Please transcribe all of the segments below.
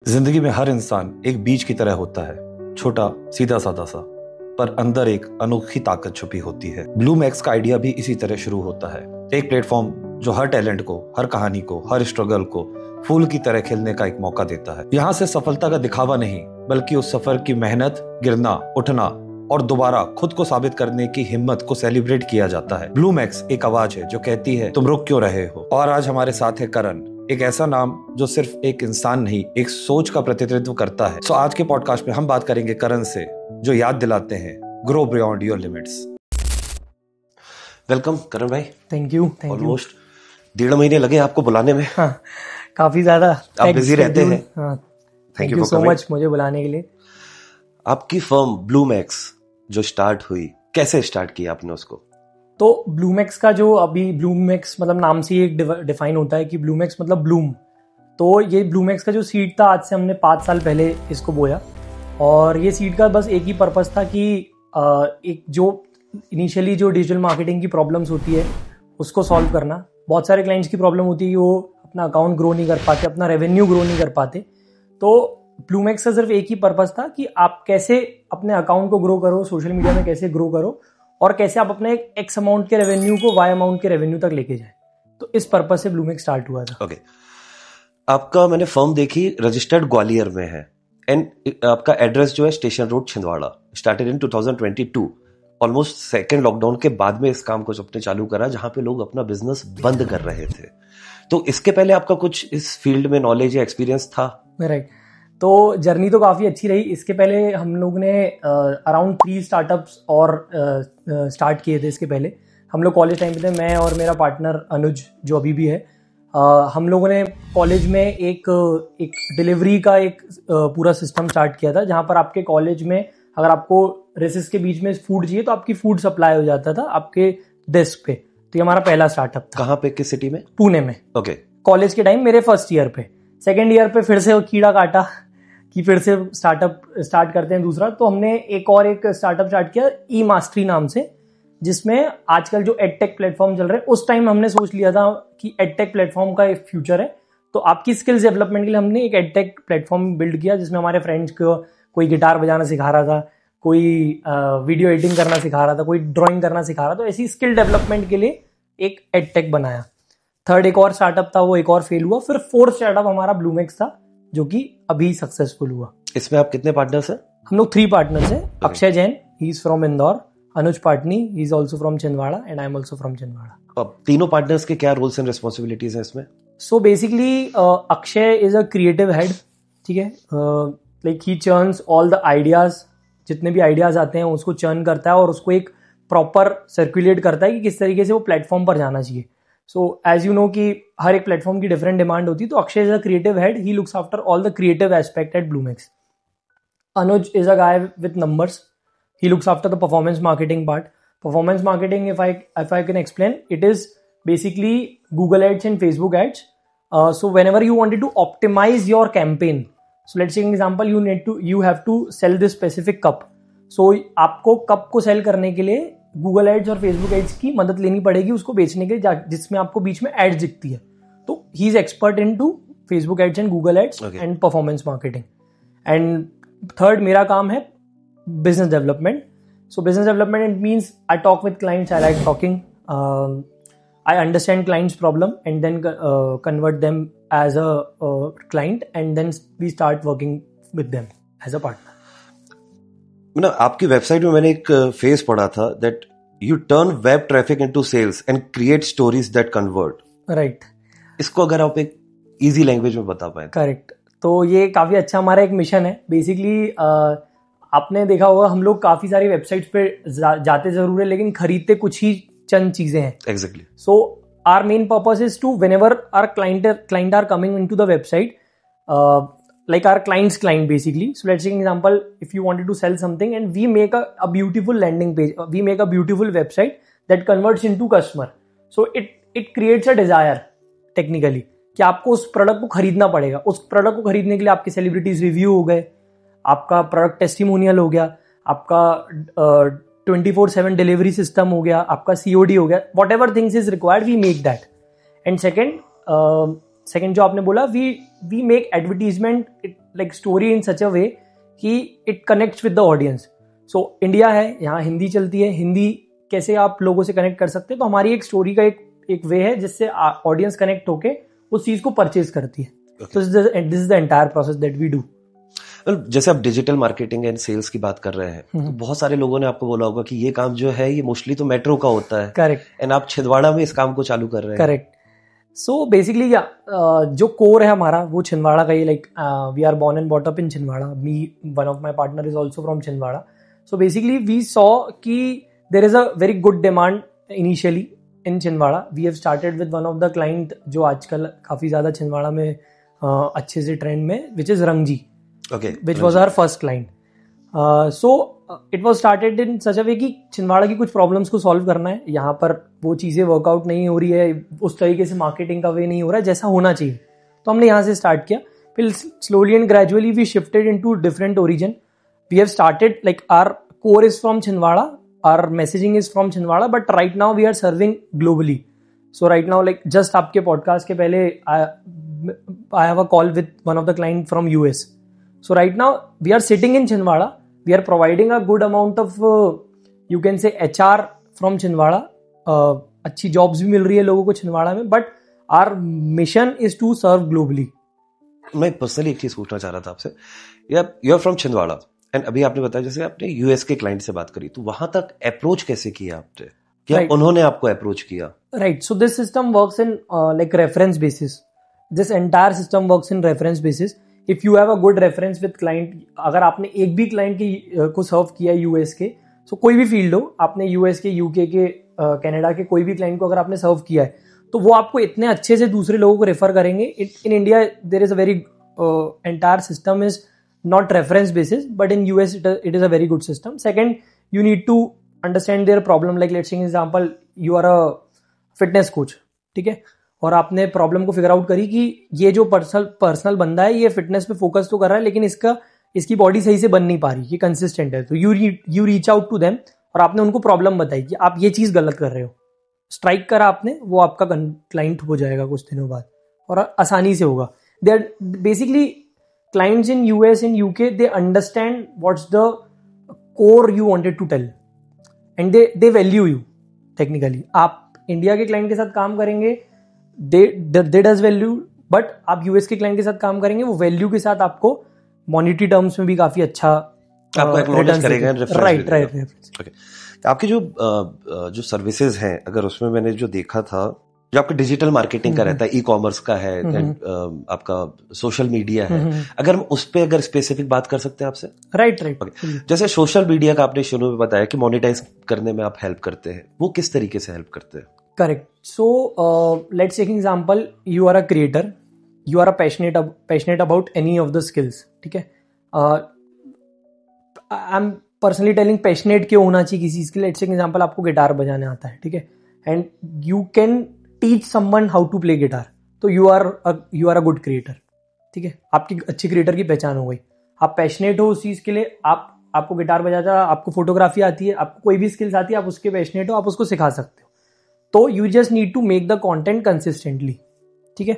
जिंदगी में हर इंसान एक बीज की तरह होता है, छोटा सीधा साधा सा, पर अंदर एक अनोखी ताकत छुपी होती है। ब्लूमैक्स का आइडिया भी इसी तरह शुरू होता है, एक प्लेटफॉर्म जो हर टैलेंट को, हर कहानी को, हर स्ट्रगल को फूल की तरह खिलने का एक मौका देता है। यहाँ से सफलता का दिखावा नहीं, बल्कि उस सफर की मेहनत, गिरना, उठना और दोबारा खुद को साबित करने की हिम्मत को सेलिब्रेट किया जाता है। ब्लूमैक्स एक आवाज है जो कहती है तुम रुक क्यों रहे हो। और आज हमारे साथ है करण, एक ऐसा नाम जो सिर्फ एक इंसान नहीं, एक सोच का प्रतिनिधित्व करता है। सो आज के पॉडकास्ट में हम बात करेंगे करण से, जो याद दिलाते हैं grow beyond your limits. Welcome Karan भाई। Thank you. ऑलमोस्ट 1.5 महीने लगे आपको बुलाने में। हाँ, काफी ज्यादा आप बिजी रहते हैं। थैंक यू सो मच मुझे बुलाने के लिए। आपकी फर्म ब्लूमैक्स जो स्टार्ट हुई, कैसे स्टार्ट किया आपने उसको? तो ब्लूमैक्स का जो अभी ब्लूमैक्स मतलब नाम से ही एक डिफाइन होता है कि ब्लूमैक्स मतलब ब्लूम। तो ये ब्लूमैक्स का जो सीड था, आज से हमने 5 साल पहले इसको बोया। और ये सीड का बस एक ही पर्पस था कि एक जो इनिशियली जो डिजिटल मार्केटिंग की प्रॉब्लम्स होती है उसको सॉल्व करना। बहुत सारे क्लाइंट्स की प्रॉब्लम होती है कि वो अपना अकाउंट ग्रो नहीं कर पाते, अपना रेवेन्यू ग्रो नहीं कर पाते। तो ब्लूमैक्स का सिर्फ एक ही पर्पस था कि आप कैसे अपने अकाउंट को ग्रो करो, सोशल मीडिया में कैसे ग्रो करो और कैसे आप अपने एक्स अमाउंट के रेवेन्यू को वाई अमाउंट के रेवेन्यू तक लेके जाए। तो इस पर्पस से ब्लूमैक्स स्टार्ट हुआ था। ओके। आपका मैंने फर्म देखी, रजिस्टर्ड ग्वालियर में है एंड आपका एड्रेस जो है station road Chhindwara. Started in 2022, almost second lockdown के बाद में इस काम को सबने चालू करा, जहां पे लोग अपना बिजनेस बंद कर रहे थे। तो इसके पहले आपका कुछ इस फील्ड में नॉलेज या एक्सपीरियंस था? राइट। तो जर्नी तो काफ़ी अच्छी रही। इसके पहले हम लोग ने अराउंड 3 स्टार्टअप्स और स्टार्ट किए थे। इसके पहले हम लोग कॉलेज टाइम पे थे, मैं और मेरा पार्टनर अनुज जो अभी भी है। हम लोगों ने कॉलेज में एक डिलीवरी का एक पूरा सिस्टम स्टार्ट किया था, जहाँ पर आपके कॉलेज में अगर आपको रेसेस के बीच में फूड चाहिए तो आपकी फूड सप्लाई हो जाता था आपके डेस्क पे। तो ये हमारा पहला स्टार्टअप था। कहाँ पे, किस सिटी में? पुणे में। ओके। कॉलेज के टाइम मेरे फर्स्ट ईयर पे। सेकेंड ईयर पे फिर से वो कीड़ा काटा कि फिर से स्टार्टअप स्टार्ट करते हैं दूसरा। तो हमने एक स्टार्टअप स्टार्ट किया ई मास्टरी नाम से, जिसमें आजकल जो एडटेक प्लेटफॉर्म चल रहे हैं, उस टाइम हमने सोच लिया था कि एडटेक प्लेटफॉर्म का एक फ्यूचर है। तो आपकी स्किल्स डेवलपमेंट के लिए हमने एक एडटेक प्लेटफॉर्म बिल्ड किया, जिसमें हमारे फ्रेंड्स को कोई गिटार बजाना सिखा रहा था, कोई वीडियो एडिटिंग करना सिखा रहा था, कोई ड्राइंग करना सिखा रहा था। तो ऐसी स्किल डेवलपमेंट के लिए एक एडटेक बनाया। थर्ड एक और स्टार्टअप था, वो एक और फेल हुआ। फिर फोर्थ स्टार्टअप हमारा ब्लूमैक्स था, जो कि अभी सक्सेसफुल हुआ। इसमें आप कितने पार्टनर्स हैं? हम लोग 3 पार्टनर्स हैं। Akshay Jain, he is from Indore. Anuj Patni, he is also from Chhindwara and I am also from Chhindwara. अब तीनों पार्टनर्स के क्या रोल्स एंड रिस्पॉन्सिबिलिटीज हैं इसमें? So basically Akshay is a creative head. ठीक है, like he churns all the ideas. जितने भी आइडियाज आते हैं उसको चर्न करता है और उसको एक प्रॉपर सर्कुलेट करता है कि किस तरीके से वो प्लेटफॉर्म पर जाना चाहिए। सो एज यू नो कि हर एक प्लेटफॉर्म की डिफरेंट डिमांड होती है। तो Akshay is a creative head, he looks after all the creative aspect at Bluemax. Anuj is a guy with numbers. He looks after the performance marketing part. Performance marketing, if I can explain, it is basically Google Ads and Facebook Ads. So whenever you wanted to optimize your campaign, so let's say an example, you have to sell this specific cup. So आपको cup को cell करने के लिए Google Ads और Facebook Ads की मदद लेनी पड़ेगी उसको बेचने के लिए, जिसमें आपको बीच में एड्स दिखती है। तो he is expert into Facebook Ads and Google Ads and performance marketing. And third मेरा काम है business development. So business development it means I talk with clients, I like talking, I understand clients problem and then convert them as a client and then we start working with them as a partner. आपकी website में मैंने एक phase पढ़ा था that you turn web traffic into sales and create stories that convert. Right. इसको अगर आप एक इजी लैंग्वेज में बता पाए। करेक्ट। तो ये काफ़ी अच्छा हमारा एक मिशन है। बेसिकली आपने देखा होगा हम लोग काफ़ी सारी वेबसाइट्स पे जाते ज़रूर है, लेकिन खरीदते कुछ ही चंद चीज़ें हैं। Exactly. So our main purpose is to whenever our client are coming into the website, like our client's client basically. So let's take an example, if you wanted to sell something and we make a beautiful landing page, we make a beautiful website that converts into customer. So it creates a desire technically कि आपको उस product को खरीदना पड़ेगा। उस product को खरीदने के लिए आपके सेलिब्रिटीज रिव्यू हो गए, आपका प्रोडक्ट टेस्टिमोनियल हो गया, आपका 24/7 डिलीवरी सिस्टम हो गया, आपका COD हो गया, whatever things is required we make that. And second, second जो आपने बोला, we make advertisement like story in such a way कि it connects with the audience. So India है, यहाँ हिंदी चलती है, हिंदी कैसे आप लोगों से कनेक्ट कर सकते हैं, तो हमारी एक स्टोरी का एक वे है जिससे ऑडियंस कनेक्ट होके उस चीज को परचेज करती है. तो this is the entire process that we do. जैसे आप डिजिटल मार्केटिंग एंड सेल्स की बात कर रहे हैं, तो बहुत सारे लोगों ने आपको बोला होगा कि ये काम जो है ये मोस्टली तो मेट्रो का होता है. करेक्ट. एंड आप छिंदवाड़ा में इस काम को चालू कर रहे हैं. करेक्ट. सो बेसिकली जो कोर है हमारा वो छिंदवाड़ा का ही. Like we are born and bought up in Chhindwara. Me, one of my partner is also from Chhindwara. So basically we saw कि there is a very good demand initially in Chhindwara. We have started with one of the client जो आजकल काफी ज्यादा छिंदवाड़ा में अच्छे से trend में, which is Rangji. Okay, which was our first client. So it was started in such a way कि छिंदवाड़ा की कुछ प्रॉब्लम्स को सॉल्व करना है. यहाँ पर वो चीज़ें वर्कआउट नहीं हो रही है, उस तरीके से मार्केटिंग का वे नहीं हो रहा है जैसा होना चाहिए. तो हमने यहाँ से स्टार्ट किया. फिर slowly and gradually we shifted into different origin. We have started like our core is from Chhindwara, our messaging is from Chhindwara, but right now we are serving globally. So right now like just आपके podcast के पहले I have a call with one of the client from US. So right now we are sitting in Chhindwara. We are providing a good amount of you can say HR from Chhindwara. अच्छी jobs भी मिल रही है लोगों को छिंदवाड़ा में, but our mission is to serve globally. मैं personally एक चीज पूछना चाह रहा था आपसे. You are from Chhindwara and अभी आपने बताया जैसे आपने यूएस के क्लाइंट से बात करी, तो वहां तक अप्रोच कैसे किया आपने, क्या उन्होंने आपको अप्रोच किया? Right. So this system works in like reference basis. This entire system works in reference basis. If you have a good reference with client, अगर आपने एक भी क्लाइंट को सर्व किया है यूएस के, सो कोई भी फील्ड हो, आपने यूएस के, यूके के, कनाडा के कोई भी क्लाइंट को अगर आपने सर्व किया है, तो वो आपको इतने अच्छे से दूसरे लोगों को रेफर करेंगे. In India there is a very entire system is not reference basis, but in US it is a very good system. Second, you need to understand their problem. Like let's take example, you are a fitness coach, ठीक है, और आपने problem को figure out करी कि ये जो personal बंदा है ये फिटनेस पे फोकस तो कर रहा है, लेकिन इसकी बॉडी सही से बन नहीं पा रही, ये कंसिस्टेंट है. तो you reach out to them और आपने उनको प्रॉब्लम बताई कि आप ये चीज गलत कर रहे हो. स्ट्राइक करा आपने, वो आपका क्लाइंट हो जाएगा कुछ दिनों बाद और आसानी से होगा. They are basically clients in US, in UK, they understand what's the core you wanted to tell and they value you. Technically आप इंडिया के क्लाइंट के साथ काम करेंगे, दे डज वैल्यू, बट आप यूएस के क्लाइंट के साथ काम करेंगे, वो वैल्यू के साथ आपको मॉनिटरी टर्म्स में भी काफी अच्छा आपको एक्नॉलेज करेगा. राइट. आपकी जो सर्विसेज हैं, अगर उसमें मैंने जो देखा था, जो आपका डिजिटल मार्केटिंग का रहता है, ई कॉमर्स का है, आपका सोशल मीडिया है, अगर हम उस पे अगर स्पेसिफिक बात कर सकते हैं आपसे. राइट. जैसे सोशल मीडिया का आपने शुरू में बताया कि मोनेटाइज करने में आप हेल्प करते हैं, वो किस तरीके से हेल्प करते हैं? Correct. So let's take an example. You are a creator. You are a passionate about any of the skills. ठीक है. I'm personally telling passionate क्यों होना चाहिए किसी चीज के. Let's take an example. आपको गिटार बजाने आता है, ठीक है, and you can teach someone how to play guitar. तो you are a good creator. ठीक है, आपकी अच्छी क्रिएटर की पहचान हो गई. आप पैशनेट हो उस चीज के लिए, आपको गिटार बजाता, आपको फोटोग्राफी आती है, आपको कोई भी स्किल्स आती है, आप उसके पैशनेट हो, आप उसको सिखा सकते हो. तो you just need to make the content consistently. ठीक है.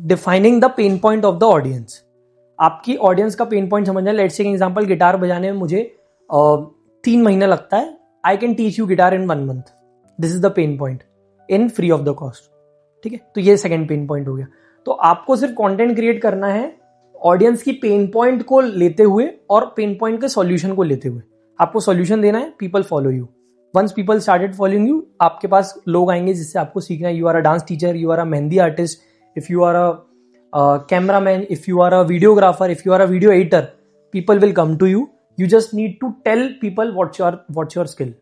Defining the pain point of the audience. आपकी ऑडियंस का पेन पॉइंट समझना है. लेट्स टेक एग्जांपल, गिटार बजाने में मुझे 3 महीना लगता है. I can teach you guitar in 1 month. This is the pain point in free of the cost. ठीक है. तो ये सेकंड पेन पॉइंट हो गया. तो आपको सिर्फ कंटेंट क्रिएट करना है ऑडियंस की पेन पॉइंट को लेते हुए और पेन पॉइंट के सॉल्यूशन को लेते हुए. आपको सॉल्यूशन देना है, people follow you. Once people started following you, आपके पास लोग आएंगे जिससे आपको सीखना है. You are a dance teacher, you are a mehndi artist, if you are a cameraman, if you are a videographer, if you are a video editor, people will come to you. You just need to tell people what's your skill.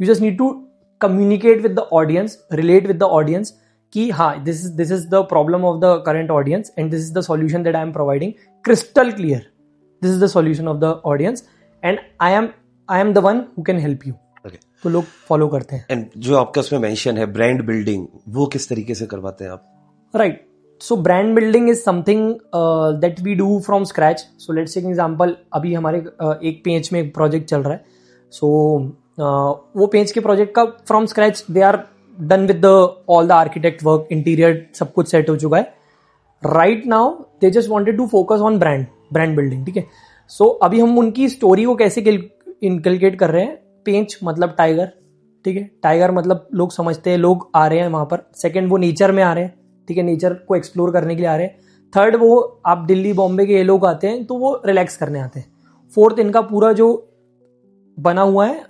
You just need to communicate with the audience, relate with the audience कि हाँ, this is the problem of the current audience and this is the solution that I am providing. Crystal clear. This is the solution of the audience and I am the one who can help you. Okay. तो लोग follow करते हैं. And जो आपका उसमें mention है brand building, वो किस तरीके से करवाते हैं आप? Right. So brand building is something that we do from scratch. So let's take an example. अभी हमारे एक पेज में एक प्रोजेक्ट चल रहा है. So वो पेज के प्रोजेक्ट का from scratch they are done with the all the architect work, interior सब कुछ सेट हो चुका है. Right now they just wanted to focus on brand building. ठीक है, सो अभी हम उनकी स्टोरी को कैसे इनकलकेट कर रहे हैं. पेंच मतलब टाइगर. ठीक है, टाइगर मतलब लोग समझते हैं, लोग आ रहे हैं वहां पर. सेकंड, वो नेचर में आ रहे हैं. ठीक है, नेचर को एक्सप्लोर करने के लिए आ रहे हैं. थर्ड, वो आप दिल्ली बॉम्बे के ये लोग आते हैं तो वो रिलैक्स करने आते हैं. फोर्थ, इनका पूरा जो बना हुआ है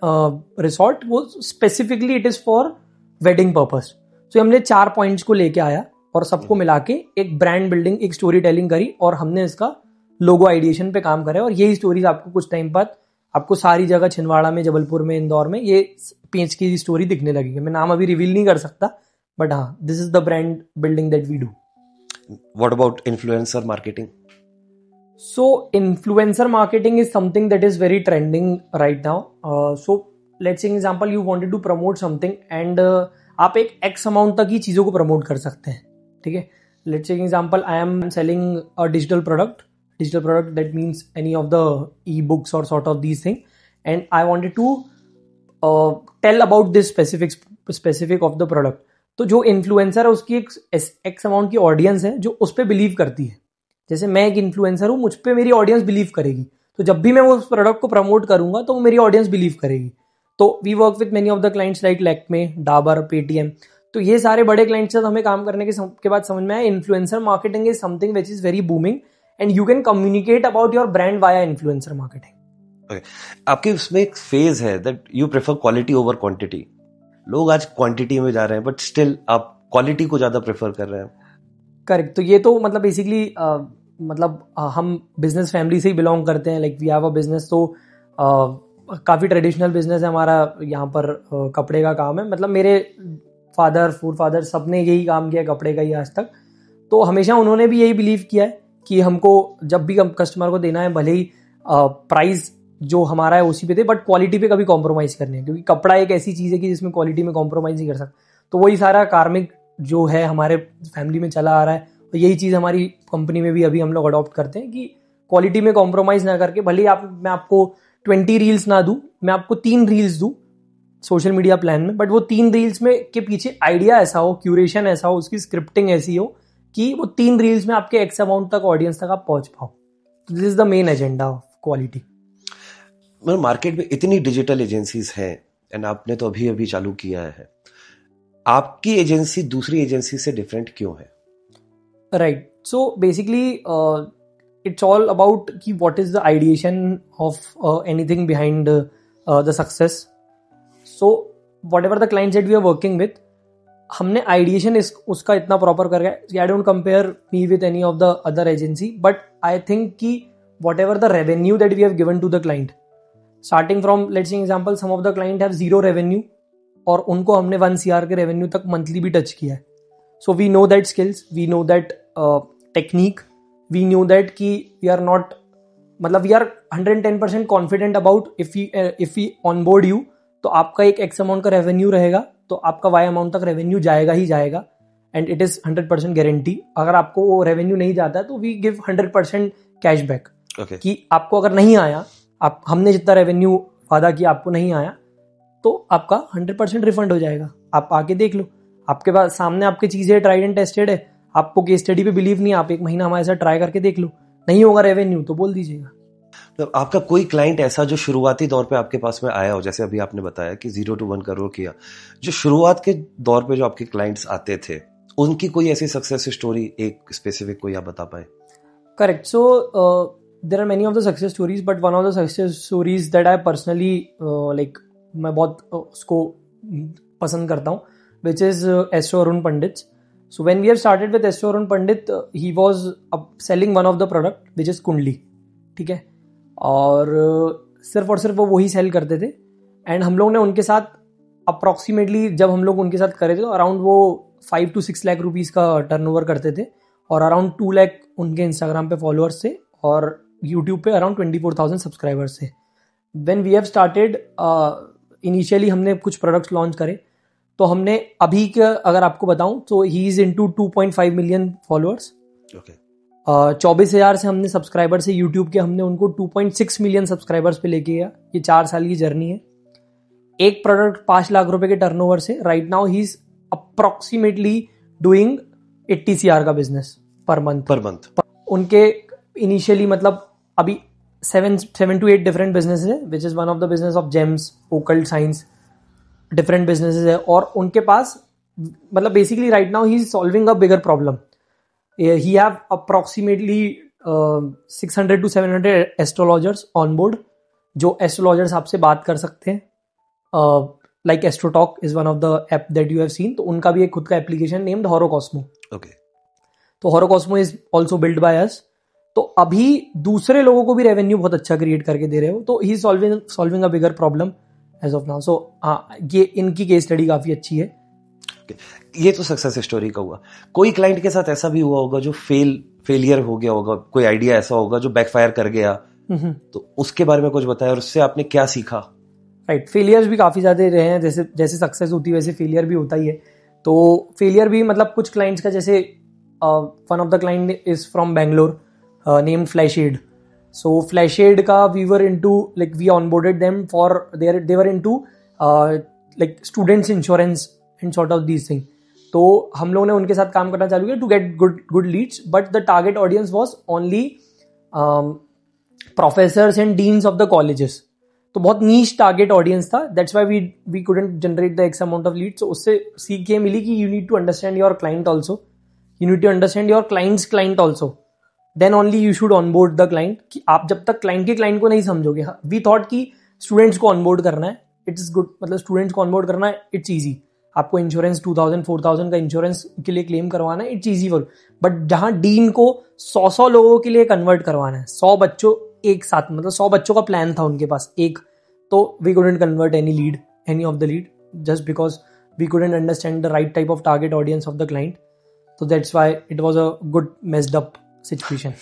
रिसोर्ट, वो specifically it is for wedding purpose. तो हमने 4 पॉइंट्स को लेके आया और सबको मिला के एक ब्रांड बिल्डिंग, एक स्टोरी टेलिंग करी और हमने इसका लोगो आइडिएशन पे काम करा. और यही स्टोरीज आपको कुछ टाइम बाद आपको सारी जगह, छिंदवाड़ा में, जबलपुर में, इंदौर में, ये पेंच की स्टोरी दिखने लगेगी. मैं नाम अभी रिवील नहीं कर सकता, बट हाँ, this is the brand building that we do. What about influencer marketing? So influencer marketing is something that is very trending right now. So let's say example, you wanted to promote something and आप एक X amount तक ही चीज़ों को promote कर सकते हैं. ठीक है, let's say example, I am selling a digital product that means any of the e-books or sort of these things, and I wanted to tell about this specific of the product. तो जो influencer है उसकी एक x amount की audience है जो उस पर बिलीव करती है. जैसे मैं एक इन्फ्लुएंसर हूँ, मुझ पे मेरी ऑडियंस बिलीव करेगी, तो जब भी मैं वो उस प्रोडक्ट को प्रमोट करूंगा तो वो मेरी ऑडियंस बिलीव करेगी. तो we work with many of the clients like Lakme, Dabur, Paytm. तो ये सारे बड़े क्लाइंट्स से हमें काम करने के बाद समझ में आया influencer marketing is something which is very booming and you can communicate about your brand via influencer marketing. आपके उसमें एक फेज है that you prefer quality over quantity. लोग आज क्वांटिटी में जा रहे हैं बट स्टिल आप क्वालिटी को ज्यादा प्रेफर कर रहे हैं. करेक्ट. तो ये तो मतलब बेसिकली हम बिजनेस फैमिली से ही बिलोंग करते हैं. Like we have a business, तो काफ़ी ट्रेडिशनल बिजनेस है हमारा. यहाँ पर कपड़े का काम है. मतलब मेरे फादर सब ने यही काम किया कपड़े का ही आज तक. तो हमेशा उन्होंने भी यही बिलीव किया है कि हमको जब भी कस्टमर को देना है, भले ही प्राइस जो हमारा है उसी पे दे, बट क्वालिटी पे कभी कॉम्प्रोमाइज करनी है, क्योंकि कपड़ा एक ऐसी चीज़ है कि जिसमें क्वालिटी में कॉम्प्रोमाइज नहीं कर सकता. तो वही सारा कार्मिक जो है हमारे फैमिली में चला आ रहा है, और यही चीज़ हमारी कंपनी में भी अभी हम लोग अडॉप्ट करते हैं कि क्वालिटी में कॉम्प्रोमाइज ना करके, भले ही मैं आपको 20 रील्स ना दूँ, मैं आपको 3 रील्स दूँ सोशल मीडिया प्लान में, बट वो 3 रील्स में के पीछे आइडिया ऐसा हो, क्यूरेशन ऐसा हो, उसकी स्क्रिप्टिंग ऐसी हो कि वो 3 रील्स में आपके एक्स अमाउंट तक, ऑडियंस तक आप पहुंच पाओ. This is the main agenda of quality. मतलब मार्केट में इतनी डिजिटल एजेंसीज हैं एंड आपने तो अभी अभी चालू किया है, आपकी एजेंसी दूसरी एजेंसी से डिफरेंट क्यों है? Right. So basically it's all about कि what is the ideation of anything behind the success. So whatever the clients that we are working with, हमने आइडिएशन उसका इतना प्रॉपर कर गया. I don't compare me with any of the other agency, but I think कि whatever the revenue that we have given to the client, starting from let's say example, some of the client have 0 revenue और उनको हमने 1 CR के revenue तक monthly भी touch किया है. So we know that skills, we know that technique, we knew that कि we are not, मतलब we are 110% confident about if we onboard you, तो आपका एक एक्स अमाउंट का रेवेन्यू रहेगा, तो आपका वाई अमाउंट तक रेवेन्यू जाएगा ही जाएगा, एंड इट इज 100% गारंटी. अगर आपको वो रेवेन्यू नहीं जाता है तो वी गिव 100% कैशबैक. कि आपको अगर नहीं आया, आप हमने जितना रेवेन्यू वादा किया आपको नहीं आया, तो आपका 100% रिफंड हो जाएगा. आप आके देख लो, आपके पास सामने आपकी चीजें ट्राइड एंड टेस्टेड है. आपको केस स्टडी पे बिलीव नहीं, आप 1 महीना हमारे साथ ट्राई करके देख लो, नहीं होगा रेवेन्यू तो बोल दीजिएगा. तो आपका कोई क्लाइंट ऐसा जो शुरुआती दौर पे आपके पास में आया हो, जैसे अभी आपने बताया कि 0 to 1 करोड़ किया, जो शुरुआत के दौर पे जो आपके क्लाइंट्स आते थे, उनकी कोई ऐसी सक्सेस स्टोरी एक स्पेसिफिक कोई आप बता पाए? Correct. So there are many of the success stories, but one of the success stories that I personally like, मैं बहुत उसको पसंद करता हूँ, which is Astro Arun Pandit. So when we have started with Astro Arun Pandit, he was selling one of the product which is कुंडली. ठीक है, और सिर्फ और सिर्फ वो वही सेल करते थे. एंड हम लोग ने उनके साथ अप्रॉक्सीमेटली, जब हम लोग उनके साथ करे थे, तो अराउंड वो 5 to 6 लाख रुपीज़ का टर्नओवर करते थे, और अराउंड 2 लाख उनके इंस्टाग्राम पे फॉलोअर्स थे, और यूट्यूब पे अराउंड 24,000 सब्सक्राइबर्स थे. When we have started, initially हमने कुछ प्रोडक्ट्स लॉन्च करे, तो हमने अभी के अगर आपको बताऊं तो he is into 2.5 million followers. 24,000 से हमने सब्सक्राइबर से यूट्यूब के हमने उनको 2.6 मिलियन सब्सक्राइबर्स पे लेके गया. ये 4 साल की जर्नी है. एक प्रोडक्ट 5 लाख रुपए के टर्नओवर से right now he is approximately doing 80 CR का बिजनेस पर मंथ। उनके इनिशियली मतलब अभी 7 to 8 डिफरेंट बिजनेसेस है, which is one of the business of James, occult science, different businesses है। और उनके पास मतलब basically right now he is solving a bigger problem. He have approximately 600 to 700 astrologers on board, जो astrologers आपसे बात कर सकते हैं, like AstroTalk is one of the app that you have seen. तो उनका भी एक खुद का एप्लीकेशन नेम्ड होरोकॉस्मो। ओके, तो Horocosmo is also build by us. तो अभी दूसरे लोगों को भी रेवेन्यू बहुत अच्छा क्रिएट करके दे रहे हो, तो he solving a bigger problem as of now. So हाँ, ये इनकी केस स्टडी काफी अच्छी है। ये तो सक्सेस स्टोरी का हुआ। कोई क्लाइंट के साथ ऐसा भी हुआ होगा जो फेलियर हो गया होगा, कोई आइडिया ऐसा होगा जो बैकफायर कर गया, तो उसके बारे में कुछ बताया और उससे आपने क्या सीखा? राइट, फेलियर्स भी काफी ज्यादा रहे हैं। जैसे जैसे सक्सेस होती है वैसे फेलियर भी होता ही है। तो फेलियर भी मतलब कुछ क्लाइंट्स का, जैसे one of the client is from Bangalore named Flashed. So Flashed का we were into like we onboarded them for they were into like students insurance and sort of these thing. तो हम लोगों ने उनके साथ काम करना चालू किया to get good leads, but the target audience was only professors and deans of the colleges. तो बहुत नीश टारगेट ऑडियंस था, that's why we couldn't generate the X amount of leads. तो उससे सीख ये मिली कि you need to understand your client also, you need to understand your clients client also, then only you should onboard the client. कि आप जब तक क्लाइंट के क्लाइंट को नहीं समझोगे, वी थॉट कि स्टूडेंट्स को ऑनबोर्ड करना है, इट्स गुड, मतलब स्टूडेंट्स को ऑनबोर्ड करना है, इट्स ईजी। आपको इंश्योरेंस 2000-4000 का इंश्योरेंस के लिए क्लेम करवाना है, इट्स ईजी फॉर। बट जहां डीन को 100 लोगों के लिए कन्वर्ट करवाना है, 100 बच्चों एक साथ, मतलब 100 बच्चों का प्लान था उनके पास एक, तो we couldn't convert any of the lead just because we couldn't understand the right type of target audience of the client. तो that's why it was a good messed up situation.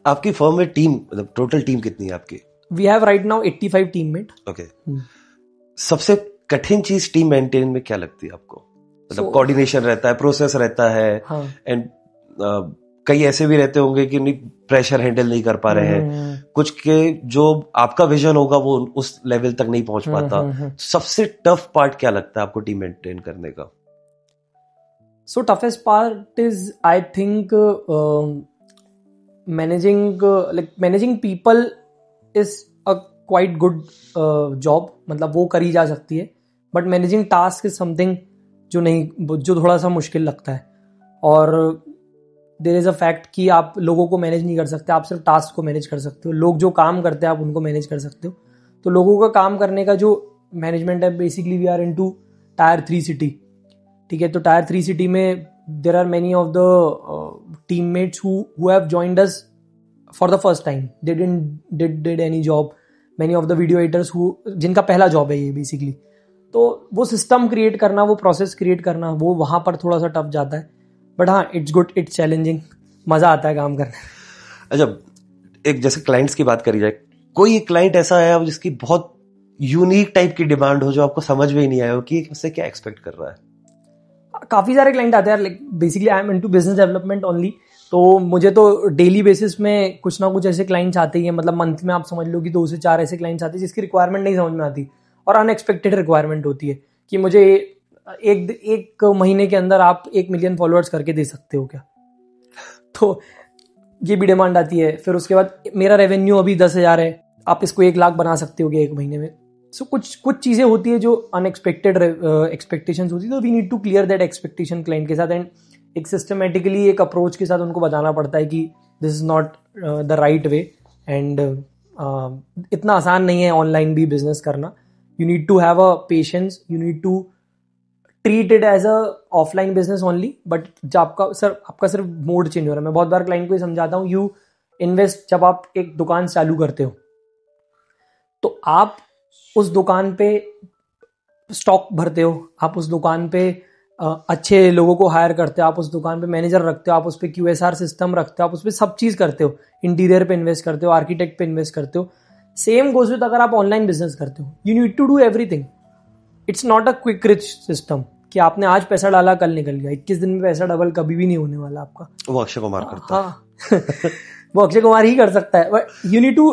आपकी firm में team, मतलब total team कितनी है आपकी? We have right now 85 teammate. Okay, सबसे कठिन चीज टीम मेंटेन में क्या लगती है आपको? मतलब कोऑर्डिनेशन रहता है, प्रोसेस रहता है, एंड कई ऐसे भी रहते होंगे कि नहीं प्रेशर हैंडल नहीं कर पा रहे हैं, कुछ के जो आपका विजन होगा वो उस लेवल तक नहीं पहुंच पाता। सबसे टफ पार्ट क्या लगता है आपको टीम मेंटेन करने का? So toughest part is I think managing people is a quite good job, मतलब वो करी जा सकती है। But managing task is something जो थोड़ा सा मुश्किल लगता है। और देयर इज अ फैक्ट कि आप लोगों को मैनेज नहीं कर सकते, आप सिर्फ टास्क को मैनेज कर सकते हो। लोग जो काम करते हैं आप उनको मैनेज कर सकते हो। तो लोगों का काम करने का जो मैनेजमेंट है, basically we are into tier 3 city, ठीक है। तो टायर 3 सिटी में there are many of the teammates who have joined us for the first time, they did any job, many of the video editors जिनका पहला job है ये basically. तो वो सिस्टम क्रिएट करना, वो प्रोसेस क्रिएट करना, वो वहां पर थोड़ा सा टफ जाता है। बट हाँ, इट्स गुड, इट्स चैलेंजिंग, मजा आता है काम करने। अच्छा, एक जैसे क्लाइंट्स की बात करी जाए, कोई एक क्लाइंट ऐसा है जिसकी बहुत यूनिक टाइप की डिमांड हो जो आपको समझ में ही नहीं आया हो कि उससे क्या एक्सपेक्ट कर रहा है? काफी सारे क्लाइंट आते हैं, like basically I am into business development only. तो मुझे तो डेली बेसिस में कुछ ना कुछ ऐसे क्लाइंट्स आते ही हैं, मतलब मंथ में आप समझ लो कि 2 से 4 ऐसे क्लाइंट्स आते हैं जिसकी रिक्वायरमेंट नहीं समझ में आती और अनएक्सपेक्टेड रिक्वायरमेंट होती है कि मुझे एक महीने के अंदर आप 1 मिलियन फॉलोअर्स करके दे सकते हो क्या। तो ये भी डिमांड आती है। फिर उसके बाद मेरा रेवेन्यू अभी 10,000 है, आप इसको 1 लाख बना सकते हो क्या 1 महीने में। सो कुछ चीजें होती है जो अनएक्सपेक्टेड एक्सपेक्टेशंस होती है। तो we need to clear that expectation client के साथ, एंड एक सिस्टमेटिकली एक अप्रोच के साथ उनको बताना पड़ता है कि this is not the right way, and इतना आसान नहीं है ऑनलाइन भी बिजनेस करना। You need to have a patience, you need to treat it as a offline business only. But जब आपका सिर्फ मोड चेंज हो रहा है। मैं बहुत बार क्लाइंट को ये समझाता हूँ, यू इन्वेस्ट, जब आप एक दुकान चालू करते हो तो आप उस दुकान पे स्टॉक भरते हो, आप उस दुकान पे अच्छे लोगों को हायर करते हो, आप उस दुकान पे मैनेजर रखते हो, आप उस पे QSR सिस्टम रखते हो, आप उस पे सब चीज करते हो, इंटीरियर पे इन्वेस्ट करते हो, आर्किटेक्ट पे इन्वेस्ट करते हो। सेम गोज विद अगर आप ऑनलाइन बिजनेस करते हो, you need to do everything. It's not a quick rich system कि आपने आज पैसा डाला कल निकल गया। 21 दिन में पैसा डबल कभी भी नहीं होने वाला आपका। वो अक्षय कुमार करता है। वो अक्षय कुमार ही कर सकता है। But you need to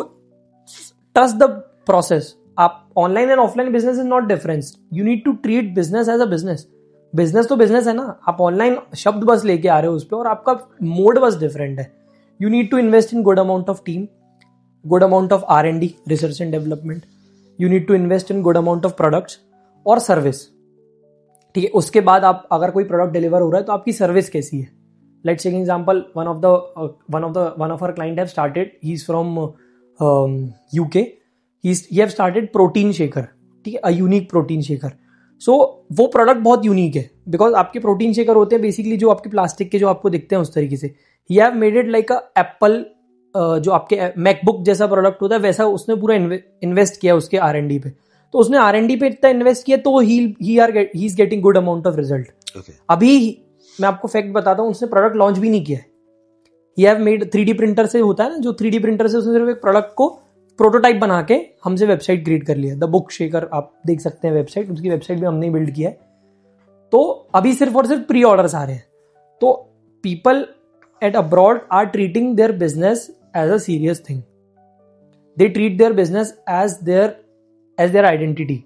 trust the process. आप online and offline business is not difference. You need to treat business as a business. Business तो बिजनेस है ना, आप ऑनलाइन शब्द बस लेके आ रहे हो उस पर, और आपका मोड बस डिफरेंट है. You need to invest in good amount of team, good amount of R&D, research and development. You need to invest in good amount of products और सर्विस. ठीक है, उसके बाद आप अगर कोई प्रोडक्ट डिलीवर हो रहा है तो आपकी सर्विस कैसी है. Let's take example, one of our client have started, he is from UK, he have started protein shaker. ठीक है, अ यूनिक प्रोटीन शेकर. सो वो प्रोडक्ट बहुत यूनिक है, बिकॉज आपके प्रोटीन शेकर होते हैं बेसिकली जो आपके प्लास्टिक के जो आपको दिखते हैं उस तरीके से. He have made it like a Apple, जो आपके मैकबुक जैसा प्रोडक्ट होता है वैसा उसने पूरा इन्वेस्ट किया उसके R&D पे. तो उसने R&D पे इतना इन्वेस्ट किया तो he is getting good amount of result. अभी मैं आपको फैक्ट बताता हूँ, उसने प्रोडक्ट लॉन्च भी नहीं किया है. He have made 3D printer से होता है ना, जो 3D प्रिंटर से उसने सिर्फ एक प्रोडक्ट को प्रोटोटाइप बना के हमसे वेबसाइट क्रिएट कर लिया. द बुक शेकर आप देख सकते हैं वेबसाइट, उसकी वेबसाइट भी हमने बिल्ड किया है. तो अभी सिर्फ और सिर्फ प्री ऑर्डर्स आ रहे हैं. तो people at abroad are treating their business as a serious thing. They treat their business as their identity,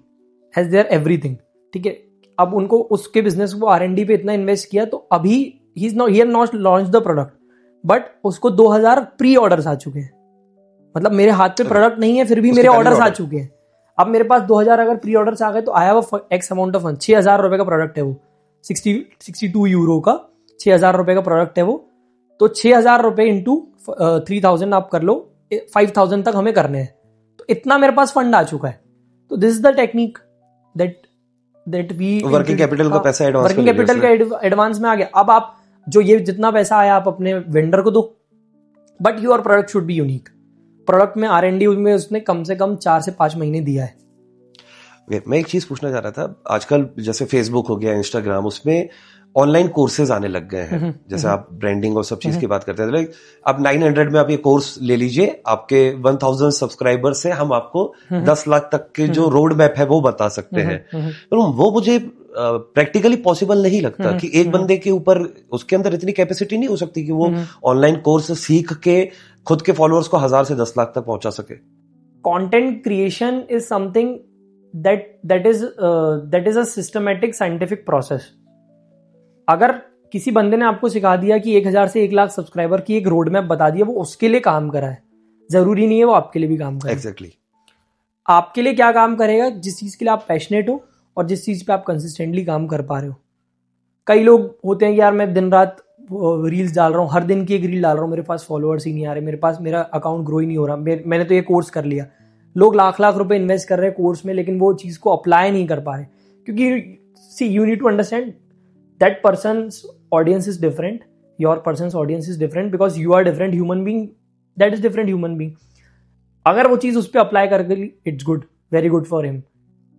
as their everything. ठीक है, अब उनको उसके बिजनेस को R&D पे इतना इन्वेस्ट किया, तो अभी he have not launch the product, but उसको 2000 प्री ऑर्डर्स आ चुके हैं. मतलब मेरे हाथ पे प्रोडक्ट नहीं है फिर भी मेरे ऑर्डर्स आ चुके हैं. अब मेरे पास 2000 अगर प्री ऑर्डर्स आ गए तो I have x amount of fund. 6000 रुपए का प्रोडक्ट है वो, 62 यूरो का 6000 रुपए का प्रोडक्ट है वो. तो 6000 रुपए इंटू 3000 आप कर लो, 5000 तक हमें करने हैं. तो इतना मेरे पास फंड आ चुका है. तो this is the technique that we working capital का पैसा एडवांस, वर्किंग कैपिटल का एडवांस में आ गया. अब आप जो ये जितना पैसा आया आप अपने वेंडर को दो, but your product should be unique. Product में R&D में उसने कम से कम 4 से 5 महीने दिया है. मैं एक चीज पूछना चाह रहा था, आजकल जैसे फेसबुक हो गया, इंस्टाग्राम, उसमें ऑनलाइन कोर्सेज आने लग गए हैं. जैसे आप ब्रांडिंग और सब चीज की बात करते हैं, लाइक आप 900 में आप ये कोर्स ले लीजिए, आपके 1000 सब्सक्राइबर से हम आपको 10 लाख तक के जो रोड मैप है वो बता सकते हैं. तो वो मुझे प्रैक्टिकली पॉसिबल नहीं लगता कि एक बंदे के ऊपर उसके अंदर इतनी कैपेसिटी नहीं हो सकती कि वो ऑनलाइन कोर्स सीख के खुद के फॉलोअर्स को 1000 से 10 लाख तक पहुंचा सके. Content creation is something that is a systematic scientific process. अगर किसी बंदे ने आपको सिखा दिया कि 1000 से 1 लाख सब्सक्राइबर की एक रोड मैप बता दिया, वो उसके लिए काम करा है, जरूरी नहीं है वो आपके लिए भी काम करे. एग्जैक्टली. आपके लिए क्या काम करेगा? जिस चीज के लिए आप पैशनेट हो और जिस चीज पे आप कंसिस्टेंटली काम कर पा रहे हो. कई लोग होते हैं कि यार मैं दिन रात रील्स डाल रहा हूँ, हर दिन की एक रील डाल रहा हूँ, मेरे पास फॉलोअर्स ही नहीं आ रहे, मेरा अकाउंट ग्रो ही नहीं हो रहा, मैंने तो ये कोर्स कर लिया. लोग लाख लाख रुपए इन्वेस्ट कर रहे हैं कोर्स में, लेकिन वो चीज को अप्लाई नहीं कर पा रहे. क्योंकि see you need to understand that person's audience is different, your person's audience is different, because you are different human being, that is different human being. अगर वो चीज उस पर अप्लाई कर गई, it's good, very good for him,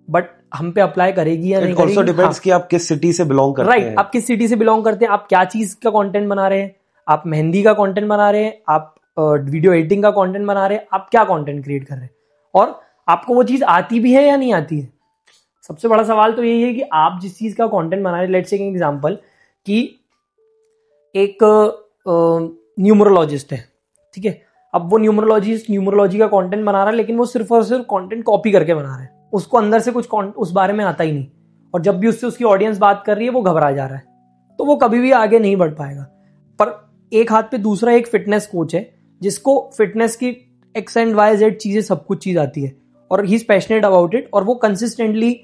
but हम पे apply करेगी या नहीं करेगी. It also depends कि आप किस सिटी से बिलोंग करते हैं. राइट, आप किस सिटी से बिलोंग करते हैं, आप क्या चीज का कंटेंट बना रहे हैं, आप मेहंदी का कंटेंट बना रहे हैं, आप वीडियो एडिटिंग का कंटेंट बना रहे हैं, आप क्या कंटेंट क्रिएट कर रहे हैं, और आपको वो चीज आती भी है या नहीं आती है. सबसे बड़ा सवाल तो यही है कि आप जिस चीज का कंटेंट बना रहे हैं, लेट्स टेक एन एग्जांपल कि एक न्यूमरोलॉजिस्ट है, ठीक है. अब वो न्यूमरोलॉजी का कंटेंट बना रहा है, लेकिन वो सिर्फ और सिर्फ कंटेंट कॉपी करके बना रहा है, उसको अंदर से कुछ उस बारे में आता ही नहीं, और जब भी उससे उसकी ऑडियंस बात कर रही है वो घबरा जा रहा है, तो वो कभी भी आगे नहीं बढ़ पाएगा. पर एक हाथ पे दूसरा एक फिटनेस कोच है जिसको फिटनेस की XYZ चीजें सब कुछ चीज आती है, और he is passionate about it, और वो कंसिस्टेंटली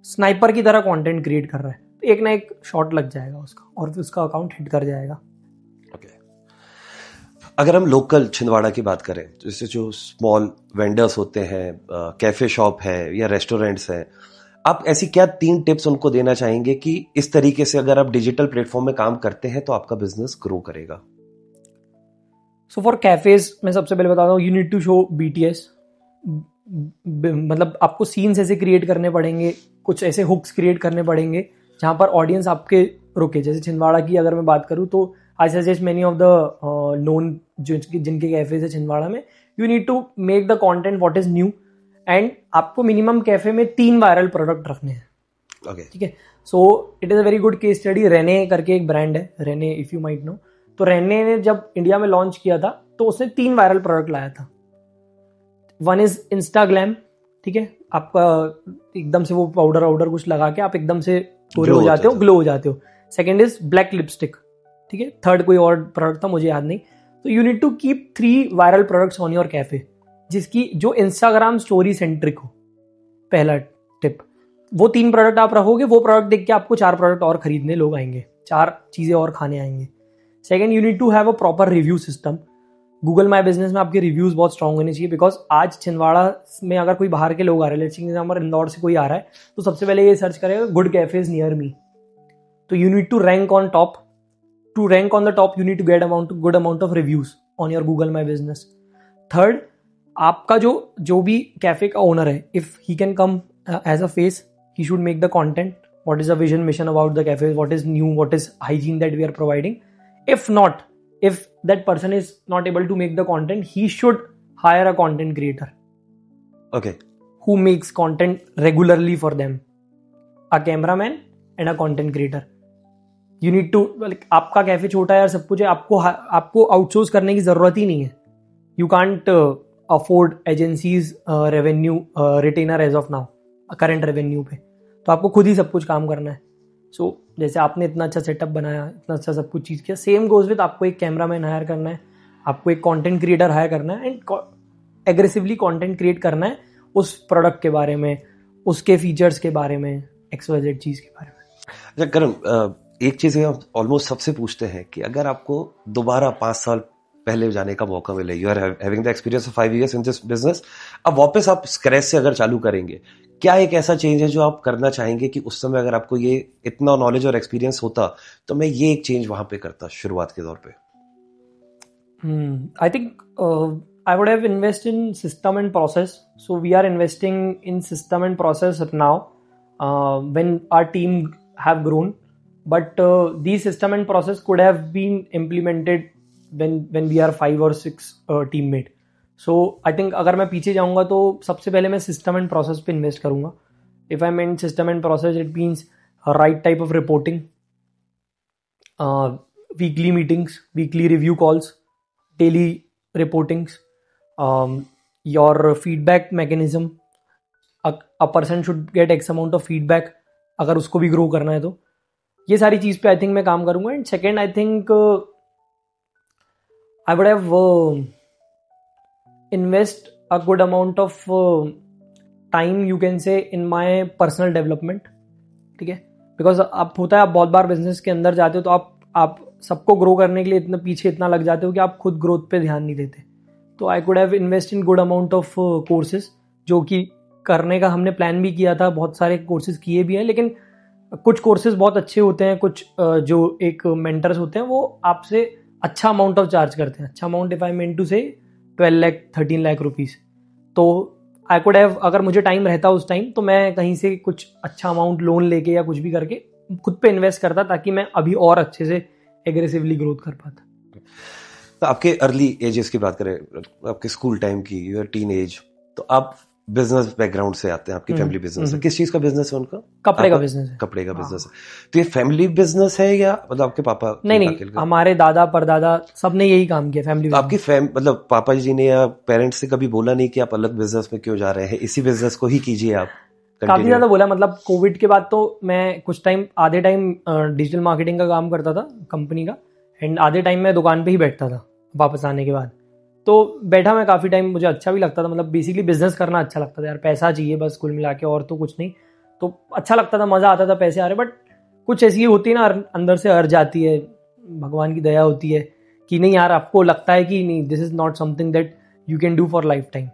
स्नाइपर की तरह कंटेंट क्रिएट कर रहा है. तो एक ना एक शॉट लग जाएगा उसका, और उसका अकाउंट हिट कर जाएगा. अगर हम लोकल छिंदवाड़ा की बात करें, तो जैसे जो स्मॉल वेंडर्स होते हैं, कैफे शॉप है या रेस्टोरेंट्स हैं, आप ऐसी क्या 3 टिप्स उनको देना चाहेंगे कि इस तरीके से अगर आप डिजिटल प्लेटफॉर्म में काम करते हैं तो आपका बिजनेस ग्रो करेगा? सो फॉर कैफेज मैं सबसे पहले बताता हूँ, you need to show BTS. मतलब आपको सीन्स ऐसे क्रिएट करने पड़ेंगे, कुछ ऐसे हुक्स क्रिएट करने पड़ेंगे जहां पर ऑडियंस आपके रुके. जैसे छिंदवाड़ा की अगर मैं बात करूं तो I suggest many of the known जिनके कैफेज है छिंदवाड़ा में, you need to make the content what is new, and आपको मिनिमम कैफे में 3 वायरल प्रोडक्ट रखने हैं. ठीक है. So it is a very good case study. Rene करके एक ब्रांड है, Rene, if you might know. तो रेने ने जब इंडिया में लॉन्च किया था तो उसने 3 वायरल प्रोडक्ट लाया था. वन इज इंस्टाग्लैम, ठीक है, आपका एकदम से वो पाउडर कुछ लगा के आप एकदम से गोरे हो जाते हो, ग्लो हो जाते हो. Second is black lipstick. ठीक है. थर्ड कोई और प्रोडक्ट था, मुझे याद नहीं. तो you need to keep 3 viral products on your cafe, जिसकी जो इंस्टाग्राम स्टोरी सेंट्रिक हो. पहला टिप, वो 3 प्रोडक्ट आप रखोगे, वो प्रोडक्ट देख के आपको 4 प्रोडक्ट और खरीदने लोग आएंगे, 4 चीजें और खाने आएंगे. Second, you need to have a proper review system. Google my business में आपके रिव्यूज बहुत स्ट्रांग होने चाहिए, बिकॉज आज छिंदवाड़ा में अगर कोई बाहर के लोग आ रहे हैं, लेट्स से एग्जांपल इंदौर से कोई आ रहा है, तो सबसे पहले ये सर्च करेगा गुड कैफेज नियर मी. तो you need to rank on top. To rank on the top you need to get good amount of reviews on your Google my Business. Third, आपका जो भी कैफे का owner है, if he can come as a face, he should make the content. What is the vision, mission about the cafe? What is new? What is hygiene that we are providing? If that person is not able to make the content, he should hire a content creator. Okay. Who makes content regularly for them. A cameraman and a content creator. You need to, like, आपका cafe छोटा है यार, सब कुछ है, आपको outsource करने की जरूरत ही नहीं है. You can't afford agencies revenue retainer as of now. Current revenue पे, तो आपको खुद ही सब कुछ काम करना है. सो जैसे आपने इतना अच्छा सेटअप बनाया, इतना अच्छा सब कुछ चीज़ किया, सेम गोज विद आपको एक कैमरामैन हायर करना है, आपको एक कंटेंट क्रिएटर हायर करना है, एंड एग्रेसिवली कंटेंट क्रिएट करना है उस प्रोडक्ट के बारे में, उसके फीचर्स के बारे में, XYZ चीज़ के बारे में. अच्छा करम, एक चीज़ है ऑलमोस्ट सबसे पूछते हैं कि अगर आपको दोबारा 5 साल पहले जाने का मौका मिले, you are having the experience of 5 years in this business, अब वापस आप स्क्रैच से अगर चालू करेंगे, क्या एक ऐसा चेंज है जो आप करना चाहेंगे कि उस समय अगर आपको ये इतना नॉलेज और एक्सपीरियंस होता तो मैं ये एक चेंज वहां पे करता शुरुआत के दौर पे? I think I would have invested in system and process. So we are investing in system and process now when our team have grown. But these system and process could have been implemented when we are 5 or 6 teammate. So I think अगर मैं पीछे जाऊँगा तो सबसे पहले मैं system and process पे invest करूँगा. If I meant system and process, it means a right type of reporting, weekly meetings, weekly review calls, daily reportings, your feedback mechanism. A person should get X amount of feedback अगर उसको भी grow करना है तो ये सारी चीज़ पे I think मैं काम करूँगा. And second, I think I would have invest a good amount of time, you can say, in my personal development. ठीक है, बिकॉज आप होता है आप बहुत बार बिजनेस के अंदर जाते हो तो आप सबको ग्रो करने के लिए इतना पीछे इतना लग जाते हो कि आप खुद ग्रोथ पे ध्यान नहीं देते. तो I could have invest in good amount of courses, जो कि करने का हमने प्लान भी किया था, बहुत सारे कोर्सेज किए भी हैं, लेकिन कुछ कोर्सेज बहुत अच्छे होते हैं, कुछ जो एक मेंटर्स होते हैं वो आपसे अच्छा अमाउंट ऑफ चार्ज करते हैं. अच्छा amount if I mean two से 12 लाख 13 लाख रुपीज़. तो आई कुड हैव, अगर मुझे टाइम रहता उस टाइम तो मैं कहीं से कुछ अच्छा अमाउंट लोन लेके या कुछ भी करके खुद पे इन्वेस्ट करता, ताकि मैं अभी और अच्छे से एग्रेसिवली ग्रोथ कर पाता. तो आपके अर्ली एजेस की बात करें, आपके स्कूल टाइम की, यूर टीन एज, तो आप बिजनेस बैकग्राउंड से आते हैं, आपकी फैमिली बिजनेस है. किस चीज का बिजनेस है उनका? कपड़े का बिजनेस है. कपड़े का बिजनेस है. तो ये फैमिली बिजनेस है या मतलब आपके पापा? नहीं, हमारे दादा परदादा सब ने यही काम किया फैमिली. आपकी मतलब पापा जी ने या पेरेंट्स से कभी बोला नहीं कि आप अलग बिजनेस में क्यों जा रहे हैं, इसी बिजनेस को ही कीजिए आप? काफी ज्यादा बोला. मतलब कोविड के बाद तो मैं कुछ टाइम, आधे टाइम डिजिटल मार्केटिंग का काम करता था कंपनी का, एंड आधे टाइम मैं दुकान पे ही बैठता था वापस आने के बाद. तो बैठा मैं काफ़ी टाइम, मुझे अच्छा भी लगता था. मतलब बेसिकली बिजनेस करना अच्छा लगता था यार, पैसा चाहिए बस कुल मिला के, और तो कुछ नहीं. तो अच्छा लगता था, मज़ा आता था, पैसे आ रहे. बट कुछ ऐसी होती है ना, अंदर से अर्ज आती है, भगवान की दया होती है कि नहीं यार, आपको लगता है कि नहीं, this is not something that you can do for life time.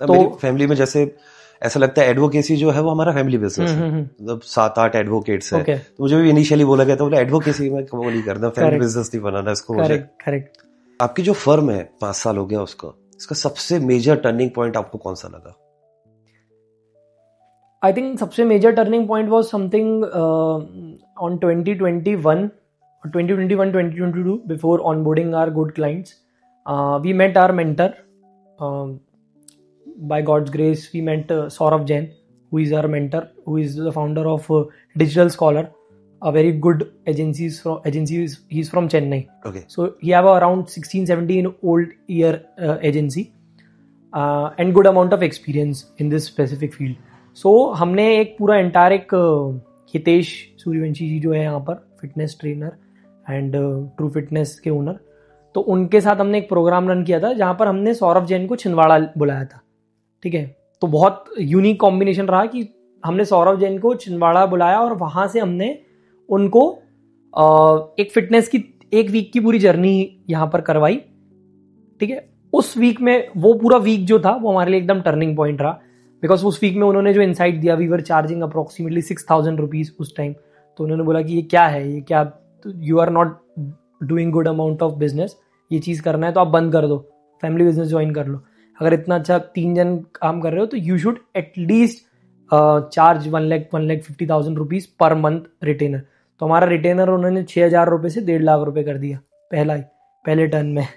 तो फैमिली में जैसे ऐसा लगता है एडवोकेसी जो है वो हमारा फैमिली बिजनेस है, मतलब 7-8 एडवोकेट्स है. तो मुझे भी इनिशियली बोला गया था, बोला एडवोकेसी में वो नहीं करना, फैमिली बिजनेस नहीं बनाना इसको. करेक्ट. आपकी जो फर्म है 5 साल हो गया उसका, इसका सबसे मेजर टर्निंग पॉइंट आपको कौन सा लगा? आई थिंक सबसे major turning point was something on 2021-2022 before onboarding our good clients. We met our mentor. By God's grace, we met Saurav Jain, who is our mentor, who is the founder of Digital Scholar, a very good agency. He's from Chennai. Okay. So he have around 16-17 old year agency and good amount of experience in this specific field. So हमने एक पूरा entire Hitesh Suryavanshi जी जो है यहाँ पर fitness trainer and true fitness के owner, तो उनके साथ हमने एक प्रोग्राम रन किया था जहाँ पर हमने सौरभ जैन को छिंदवाड़ा बुलाया था। ठीक है, तो बहुत यूनिक कॉम्बिनेशन रहा कि हमने सौरभ जैन को छिंदवाड़ा बुलाया और वहाँ से हमने उनको एक फिटनेस की 1 वीक की पूरी जर्नी यहाँ पर करवाई। ठीक है, उस वीक में वो पूरा वीक जो था वो हमारे लिए एकदम टर्निंग पॉइंट रहा, बिकॉज उस वीक में उन्होंने जो इनसाइट दिया, we were charging approximately 6,000 rupees उस टाइम। तो उन्होंने बोला कि ये क्या है, ये क्या, you are not doing good amount of business, ये चीज़ करना है तो आप बंद कर दो, फैमिली बिजनेस ज्वाइन कर लो। अगर इतना अच्छा 3 जन काम कर रहे हो तो you should at least charge 1,50,000 rupees per month retainer. तो हमारा रिटेनर उन्होंने 6,000 रुपये से 1.5 लाख रुपए कर दिया पहले टर्न में।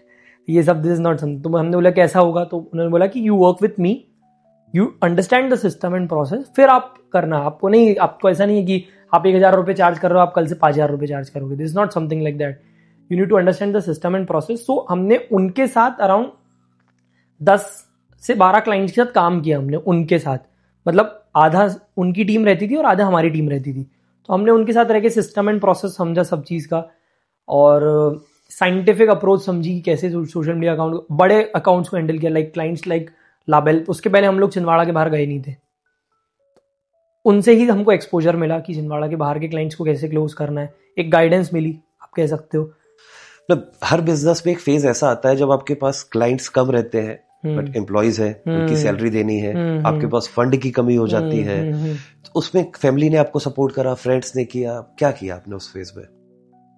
ये सब दिस इज नॉट समथिंग। तो हमने बोला कैसा होगा, तो उन्होंने बोला कि you work with me, you understand the system and process, फिर आप करना। आपको ऐसा नहीं है कि आप 1,000 रुपये चार्ज कर रहे हो, आप कल से 5,000 रुपये चार्ज करोगे। This is not something like that, you need to understand the system and process. So हमने उनके साथ अराउंड 10 से 12 क्लाइंट्स के साथ काम किया हमने उनके साथ, मतलब आधा उनकी टीम रहती थी और आधा हमारी टीम रहती थी। तो हमने उनके साथ रह के सिस्टम एंड प्रोसेस समझा सब चीज़ का, और साइंटिफिक अप्रोच समझी कि कैसे सोशल मीडिया अकाउंट, बड़े अकाउंट्स को हैंडल किया, लाइक क्लाइंट्स लाइक लाबेल। उसके पहले हम लोग छिंदवाड़ा के बाहर गए नहीं थे, उनसे ही हमको एक्सपोजर मिला कि छिंदवाड़ा के बाहर के क्लाइंट्स को कैसे क्लोज करना है, एक गाइडेंस मिली, आप कह सकते हो। मतलब हर बिजनेस में एक फेज ऐसा आता है जब आपके पास क्लाइंट्स कम रहते हैं बट एम्प्लॉइज है, उनकी सैलरी देनी है, आपके पास फंड की कमी हो जाती है, तो उसमें फैमिली ने आपको सपोर्ट करा, फ्रेंड्स ने किया, क्या किया आपने उस फेज में?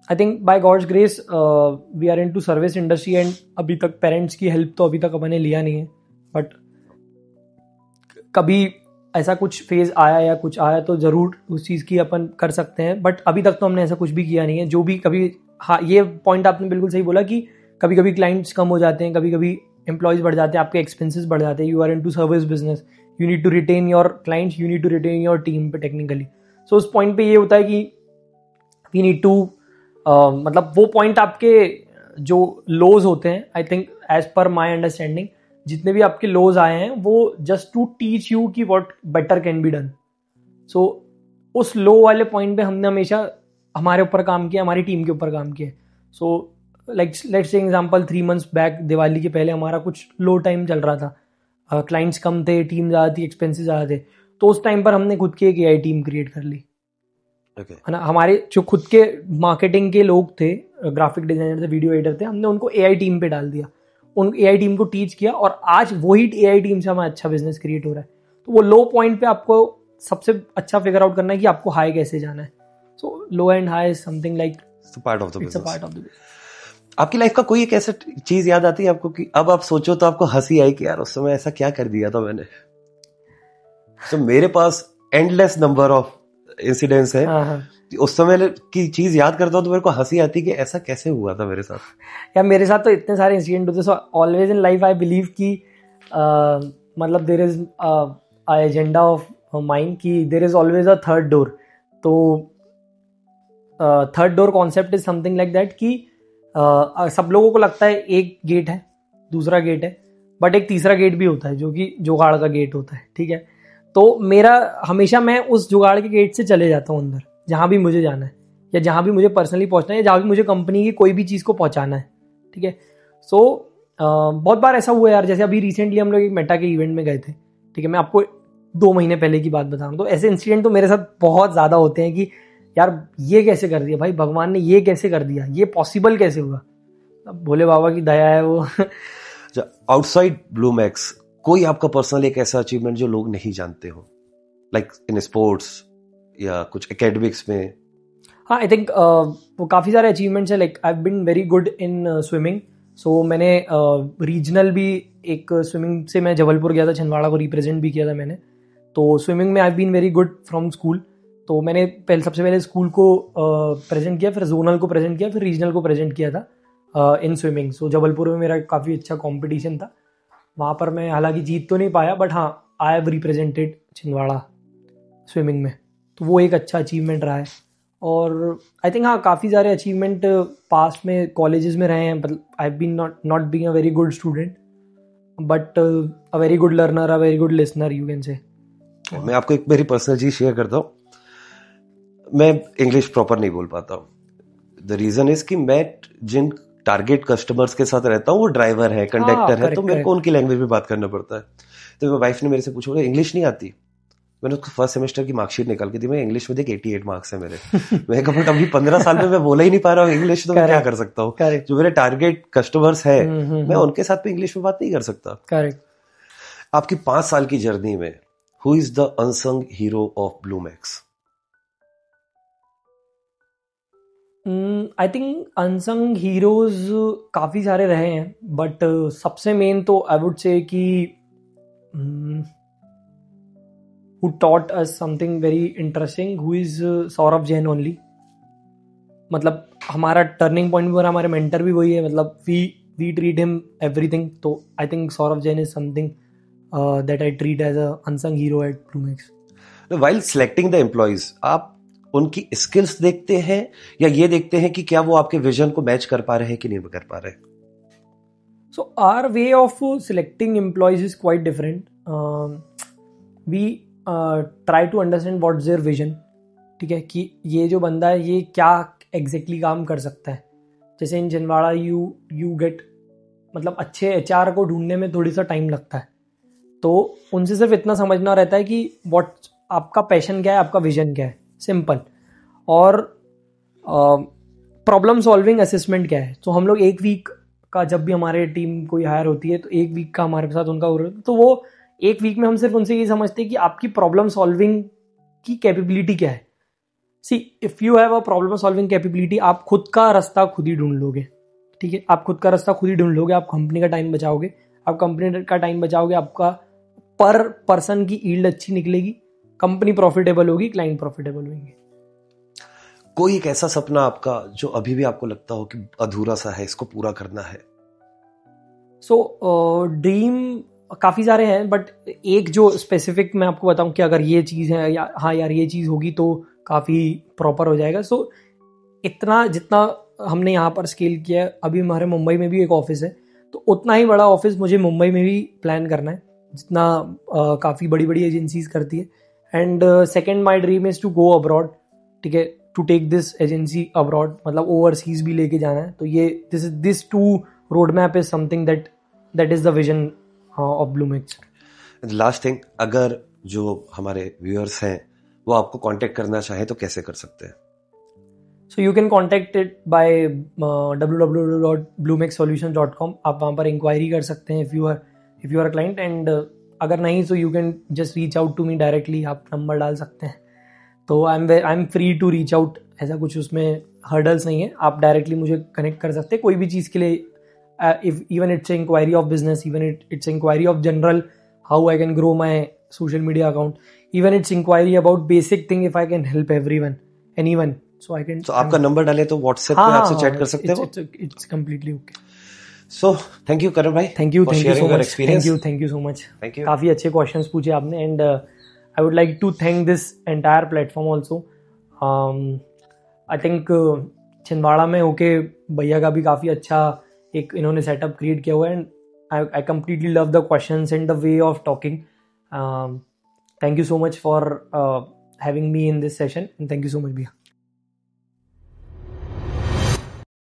I think by God's grace we are into service industry and अभी तक पेरेंट्स की हेल्प तो अभी तक अपन ने लिया नहीं है, बट कभी ऐसा कुछ फेज आया या कुछ आया तो जरूर उस चीज़ की अपन कर सकते हैं, बट अभी तक तो हमने ऐसा कुछ भी किया नहीं है। जो भी कभी, हाँ ये पॉइंट आपने बिल्कुल सही बोला कि कभी कभी क्लाइंट्स कम हो जाते हैं, कभी कभी एम्प्लॉयज बढ़ जाते हैं, आपके एक्सपेंसेस बढ़ जाते हैं, you are into service business, you need to retain your clients, you need to retain your team पे टेक्निकली। सो उस पॉइंट पे ये होता है कि वी नीड टू, मतलब वो पॉइंट आपके जो लोज होते हैं, I think as per my understanding जितने भी आपके लोज आए हैं वो जस्ट टू टीच यू कि what better can be done. So उस लो वाले पॉइंट पे हमने हमेशा हमारे ऊपर काम किया, हमारी टीम के ऊपर काम किया। So like let's say example 3 months back Diwali के पहले हमारा कुछ लो टाइम चल रहा था, क्लाइंट्स कम थे, टीम ज़्यादा थी, एक्सपेंसेस ज़्यादा थे, तो उस टाइम पर हमने खुद की एक एआई टीम क्रिएट कर ली। है ना, हमारे जो खुद के मार्केटिंग के लोग थे, ग्राफिक डिजाइनर थे, वीडियो एडिटर थे, हमने उनको एआई टीम पे डाल दिया, उन एआई टीम को टीच किया, और आज वही एआई टीम से हमारा अच्छा बिजनेस क्रिएट हो रहा है। तो वो लो पॉइंट पे आपको सबसे अच्छा फिगर आउट करना है कि आपको हाई कैसे जाना है। So low and high is something like part of the business. आपकी लाइफ का कोई एक ऐसा चीज याद आती है आपको कि अब आप सोचो तो आपको हंसी आई कि यार उस समय ऐसा क्या कर दिया था मैंने? तो मेरे पास एंडलेस नंबर ऑफ इंसिडेंट्स है। उस समय की चीज याद करता हूँ तो मेरे को हंसी आती कि ऐसा कैसे हुआ था मेरे साथ। यार मेरे साथ तो इतने सारे इंसिडेंट होते, so always in life I believe कि मतलब there is agenda of mind कि there is always a third door. तो third door concept is something like that कि सब लोगों को लगता है एक गेट है, दूसरा गेट है, बट एक तीसरा गेट भी होता है जो कि जुगाड़ का गेट होता है। ठीक है, तो मेरा हमेशा मैं उस जुगाड़ के गेट से चले जाता हूँ अंदर, जहाँ भी मुझे जाना है या जहाँ भी मुझे पर्सनली पहुँचना है या जहाँ भी मुझे कंपनी की कोई भी चीज़ को पहुँचाना है। ठीक है, सो बहुत बार ऐसा हुआ यार, जैसे अभी रिसेंटली हम लोग एक मेटा के इवेंट में गए थे। ठीक है, मैं आपको 2 महीने पहले की बात बता रहा हूँ। तो ऐसे इंसिडेंट तो मेरे साथ बहुत ज़्यादा होते हैं कि यार ये कैसे कर दिया भाई, भगवान ने ये कैसे कर दिया, ये पॉसिबल कैसे हुआ। अब भोले बाबा की दया है वो। आउटसाइड ब्लूमैक्स कोई आपका पर्सनल एक ऐसा अचीवमेंट जो लोग नहीं जानते हो, लाइक इन स्पोर्ट्स या कुछ एकेडमिक्स में? हाँ, आई थिंक वो काफ़ी सारे अचीवमेंट्स है। Like I have been very good in swimming. So मैंने रीजनल भी एक स्विमिंग से मैं जबलपुर गया था, छिंदवाड़ा को रिप्रेजेंट भी किया था मैंने। तो स्विमिंग में I have been very good from school. तो मैंने सबसे पहले स्कूल को प्रेजेंट किया, फिर जोनल को प्रेजेंट किया, फिर रीजनल को प्रेजेंट किया था इन स्विमिंग। सो जबलपुर में मेरा काफ़ी अच्छा कंपटीशन था, वहाँ पर मैं हालांकि जीत तो नहीं पाया, बट हाँ I have represented Chhindwara swimming में। तो वो एक अच्छा अचीवमेंट रहा है। और आई थिंक हाँ काफ़ी सारे अचीवमेंट पास्ट में कॉलेजेस में रहे हैं। मतलब I have been not being a very good student but a very good learner, a very good listener you can say. मैं आपको एक मेरी पर्सनल चीज शेयर करता हूँ। मैं इंग्लिश प्रॉपर नहीं बोल पाता हूँ. द रीजन इज कि मैं जिन टारगेट कस्टमर्स के साथ रहता हूँ वो ड्राइवर है, कंडक्टर है, तो मेरे को उनकी लैंग्वेज में बात करना पड़ता है. तो मेरी वाइफ ने मेरे से पूछा, बोले इंग्लिश नहीं आती. मैंने उसको फर्स्ट सेमेस्टर की मार्कशीट निकाल के दी, मैं इंग्लिश में देख 88 मार्क्स है मेरे. मैं कहा बट अभी 15 साल में मैं बोला ही नहीं पा रहा हूँ इंग्लिश, तो मैं क्या कर सकता हूँ. जो मेरे टारगेट कस्टमर्स है मैं उनके साथ भी इंग्लिश में बात नहीं कर सकता. करेक्ट. आपकी 5 साल की जर्नी में who is the unsung hero of Bluemax? I think unsung heroes काफ़ी सारे रहे हैं, बट सबसे मेन तो आई वुड से कि who taught us something very interesting, who is Saurabh Jain only. मतलब हमारा टर्निंग पॉइंट भी और हमारे मेंटर भी वही है. मतलब वी ट्रीट हिम एवरीथिंग. तो I think Saurabh Jain is something that I treat as a unsung hero at Bluemax. While selecting the employees, आप उनकी स्किल्स देखते हैं या ये देखते हैं कि क्या वो आपके विजन को मैच कर पा रहे हैं कि नहीं कर पा रहे? So our way of selecting employees is quite different. We try to understand what is their vision. ठीक है, कि ये जो बंदा है ये क्या एग्जैक्टली काम कर सकता है. जैसे इन छिंदवाड़ा यू गेट, मतलब अच्छे एचआर को ढूंढने में थोड़ी सा टाइम लगता है. तो उनसे सिर्फ इतना समझना रहता है कि व्हाट आपका पैशन क्या है, आपका विजन क्या है, सिंपल. और प्रॉब्लम सॉल्विंग असेसमेंट क्या है. तो हम लोग एक वीक का, जब भी हमारे टीम कोई हायर होती है तो एक वीक का हमारे साथ उनका, तो वो एक वीक में हम सिर्फ उनसे ये समझते हैं कि आपकी प्रॉब्लम सॉल्विंग की कैपेबिलिटी क्या है. See if you have a problem solving capability, आप खुद का रास्ता खुद ही ढूंढ लोगे. ठीक है, आप खुद का रास्ता खुद ही ढूंढ लोगे. आप कंपनी का टाइम बचाओगे, आप कंपनी का टाइम बचाओगे, आपका पर पर्सन की ईल्ड अच्छी निकलेगी, कंपनी प्रॉफिटेबल होगी, क्लाइंट प्रॉफिटेबल होंगे. कोई एक ऐसा सपना आपका जो अभी भी आपको लगता हो कि अधूरा सा है, इसको पूरा करना है? सो ड्रीम काफ़ी सारे हैं, बट एक जो स्पेसिफिक मैं आपको बताऊं कि अगर ये चीज़ है या हाँ यार ये चीज़ होगी तो काफ़ी प्रॉपर हो जाएगा. सो इतना जितना हमने यहाँ पर स्केल किया है, अभी हमारे मुंबई में भी एक ऑफिस है, तो उतना ही बड़ा ऑफिस मुझे मुंबई में भी प्लान करना है, जितना काफ़ी बड़ी बड़ी एजेंसीज करती है. And second my dream is to go abroad. ठीक है, to take this agency abroad, मतलब ओवरसीज भी लेके जाना है. तो ये this two road map is something that is the vision of Bluemax. Last thing, अगर जो हमारे व्यूअर्स हैं वो आपको कांटेक्ट करना चाहे तो कैसे कर सकते हैं? So you can contact it by www.bluemixsolutions.com. आप वहाँ पर इंक्वायरी कर सकते हैं if you are client. And अगर नहीं तो you can just reach out to me directly. आप नंबर डाल सकते हैं. तो I am free to reach out. ऐसा कुछ उसमें हर्डल्स नहीं है. आप डायरेक्टली मुझे कनेक्ट कर सकते हैं कोई भी चीज़ के लिए. Even it's an inquiry of business, even it's inquiry of general how I can grow my social media account, even it's inquiry about basic thing if I can help anyone, so I can. So आपका number डाले तो WhatsApp पे आपसे chat कर सकते हो. It's completely okay. So thank you Karan भाई. Thank you so much. Thank you so much. Thank you. काफी अच्छे क्वेश्चंस पूछे आपने. And I would like to thank this entire platform also. I think Chhindwara में होके भैया का भी काफी अच्छा एक इन्होंने सेटअप क्रिएट किया हुआ है. And I completely love the questions and the way of talking. Thank you so much for having me in this session. And thank you so much भैया.